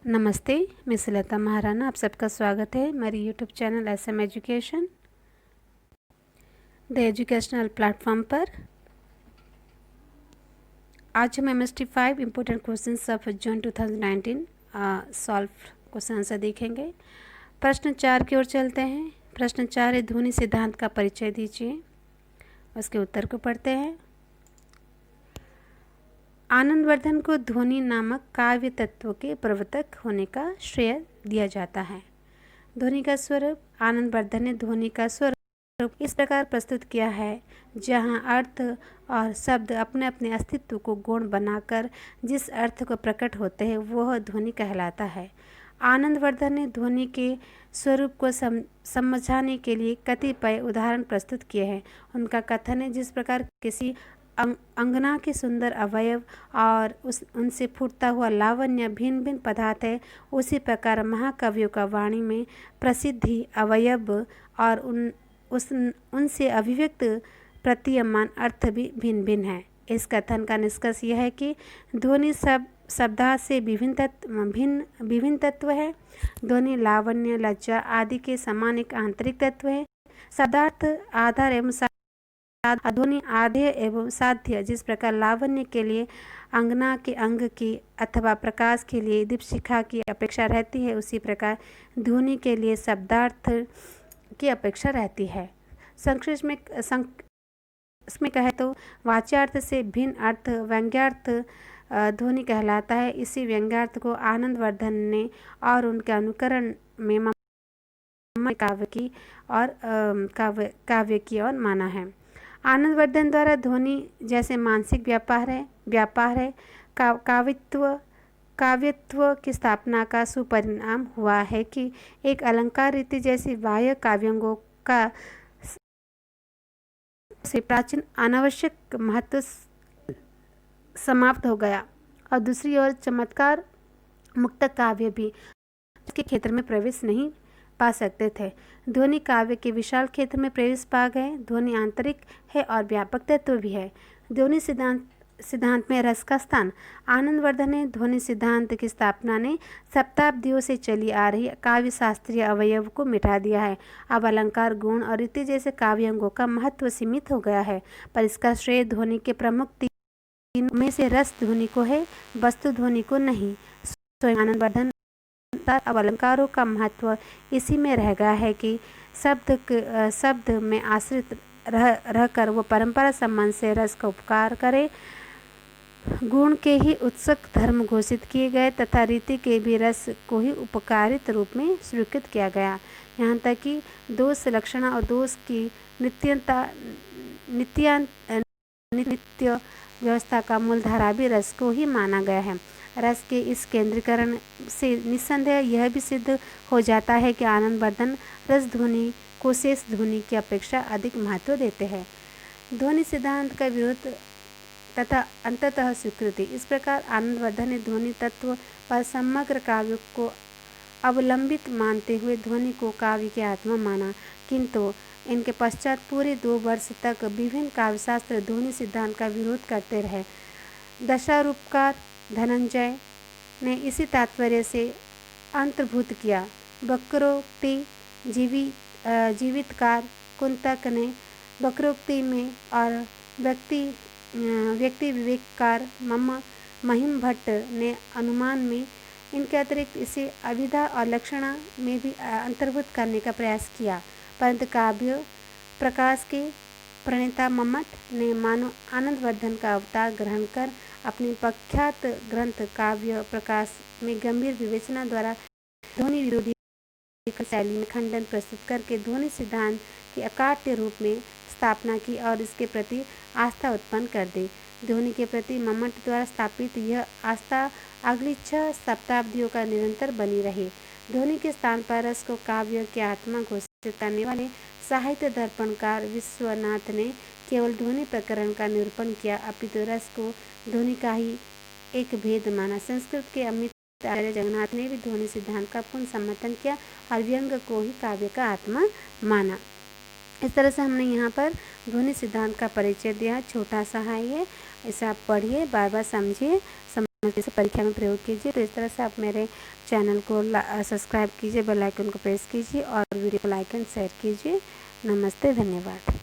नमस्ते, मैं सुलता महाराणा। आप सबका स्वागत है मेरी YouTube channel SM education the educational platform पर। आज हम MST 5 important questions of June 2019 solve question answer देखेंगे। प्रश्न 4 की ओर चलते हैं। प्रश्न 4 है, ध्वनि सिद्धांत का परिचय दीजिए। उसके उत्तर को पढ़ते हैं। आनंदवर्धन को ध्वनि नामक काव्य तत्व के प्रवर्तक होने का श्रेय दिया जाता है। ध्वनि का स्वरूप। आनंदवर्धन ने ध्वनि का स्वरूप इस प्रकार प्रस्तुत किया है, जहां अर्थ और शब्द अपने अपने अस्तित्व को गौण बनाकर जिस अर्थ को प्रकट होते हैं वह ध्वनि कहलाता है। आनंदवर्धन ने ध्वनि के स्वरूप को समझाने के लिए कतिपय उदाहरण प्रस्तुत किए हैं। उनका कथन है, जिस प्रकार किसी अंगना के सुंदर अवयव और उनसे फूटता हुआ लावण्य भिन्न भिन्न पदार्थ है, उसी प्रकार महाकवियों का वाणी में प्रसिद्धि अवयव और उनसे अभिव्यक्त प्रतीयमान अर्थ भी भिन्न भिन्न है। इस कथन का निष्कर्ष यह है कि ध्वनि शब्दार्थ से विभिन्न तत्व है। ध्वनि लावण्य, लज्जा आदि के समान एक आंतरिक तत्व है। शब्दार्थ आधार एवं ध्वनि आधेय एवं साध्य। जिस प्रकार लावण्य के लिए अंगना के अंग की अथवा प्रकाश के लिए दीपशिखा की अपेक्षा रहती है, उसी प्रकार ध्वनि के लिए शब्दार्थ की अपेक्षा रहती है। संक्षिप्त में इसमें कहे तो वाच्यार्थ से भिन्न अर्थ व्यंग्यार्थ ध्वनि कहलाता है। इसी व्यंग्यार्थ को आनंदवर्धन ने और उनके अनुकरण में काव्य की ओर माना है। आनंदवर्धन द्वारा ध्वनि जैसे मानसिक व्यापार है काव्यत्व की स्थापना का सुपरिणाम हुआ है कि एक अलंकार रीति जैसी बाह्य काव्यांगों का से प्राचीन अनावश्यक महत्व समाप्त हो गया और दूसरी ओर चमत्कार मुक्त काव्य भी उसके क्षेत्र में प्रवेश नहीं पा सकते थे। ध्वनि काव्य के विशाल क्षेत्र में प्रवेश पा गए। ध्वनि आंतरिक है और व्यापक तत्व भी है। ध्वनि सिद्धांत में रस का स्थान। आनंदवर्धन ने ध्वनि सिद्धांत की स्थापना ने शताब्दियों से चली आ रही काव्य शास्त्रीय अवयव को मिटा दिया है। अब अलंकार, गुण और रीति जैसे काव्यांगों का महत्व सीमित हो गया है, पर इसका श्रेय ध्वनि के प्रमुख तीन में से रस ध्वनि को है, वस्तु ध्वनि को नहीं। स्वयं आनंदवर्धन अब अलंकारों का महत्व इसी में रह गया है कि शब्द में आश्रित रहकर वो परंपरा संबंध से रस का उपकार करे। गुण के ही उत्सुक धर्म घोषित किए गए तथा रीति के भी रस को ही उपकारित रूप में स्वीकृत किया गया। यहाँ तक कि दोष लक्षण और दोष की नित्य व्यवस्था का मूलधारा भी रस को ही माना गया है। रस के इस केंद्रीकरण से निस्संदेह यह भी सिद्ध हो जाता है कि आनंदवर्धन रस ध्वनि को शेष ध्वनि की अपेक्षा अधिक महत्व देते हैं। ध्वनि सिद्धांत का विरोध तथा अंततः स्वीकृति। इस प्रकार आनंदवर्धन ने ध्वनि तत्व पर समग्र काव्य को अवलंबित मानते हुए ध्वनि को काव्य की आत्मा माना, किंतु इनके पश्चात पूरे 2 वर्ष तक विभिन्न काव्यशास्त्र ध्वनि सिद्धांत का विरोध करते रहे। दशारूपकार धनंजय ने इसी तात्पर्य से अंतर्भूत किया। वक्रोक्ति जीवितकार कुंतक ने वक्रोक्ति में और व्यक्ति विवेककार महिम भट्ट ने अनुमान में, इनके अतिरिक्त इसे अभिधा और लक्षणा में भी अंतर्भूत करने का प्रयास किया, परंतु काव्य प्रकाश के प्रणेता मम्मट ने मानो आनंदवर्धन का अवतार ग्रहण कर अपने प्रख्यात ग्रंथ काव्य प्रकाश में गंभीर विवेचना द्वारा ध्वनि विरोधी शैली में खंडन प्रस्तुत करके ध्वनि सिद्धांत की अकाट्य रूप में स्थापना की और इसके प्रति आस्था उत्पन्न कर दी। ध्वनि के प्रति मम्मट द्वारा स्थापित यह आस्था अगली 6 शताब्दियों का निरंतर बनी रही। ध्वनि के स्थान पर रस को काव्य की आत्मा घोषित करने वाले साहित्य दर्पणकार विश्वनाथ ने केवल ध्वनि प्रकरण का निरूपण किया, अपितु रस को ध्वनि का ही एक भेद माना। संस्कृत के अमित आचार्य जगन्नाथ ने भी ध्वनि सिद्धांत का पूर्ण समर्थन किया और व्यंग को ही काव्य का आत्मा माना। इस तरह से हमने यहाँ पर ध्वनि सिद्धांत का परिचय दिया। छोटा सा है ये, इसे आप पढ़िए, बार बार समझिए, इसे परीक्षा में प्रयोग कीजिए। तो इस तरह से आप मेरे चैनल को सब्सक्राइब कीजिए, बेल आइकन को प्रेस कीजिए और वीडियो को लाइक एंड शेयर कीजिए। नमस्ते, धन्यवाद।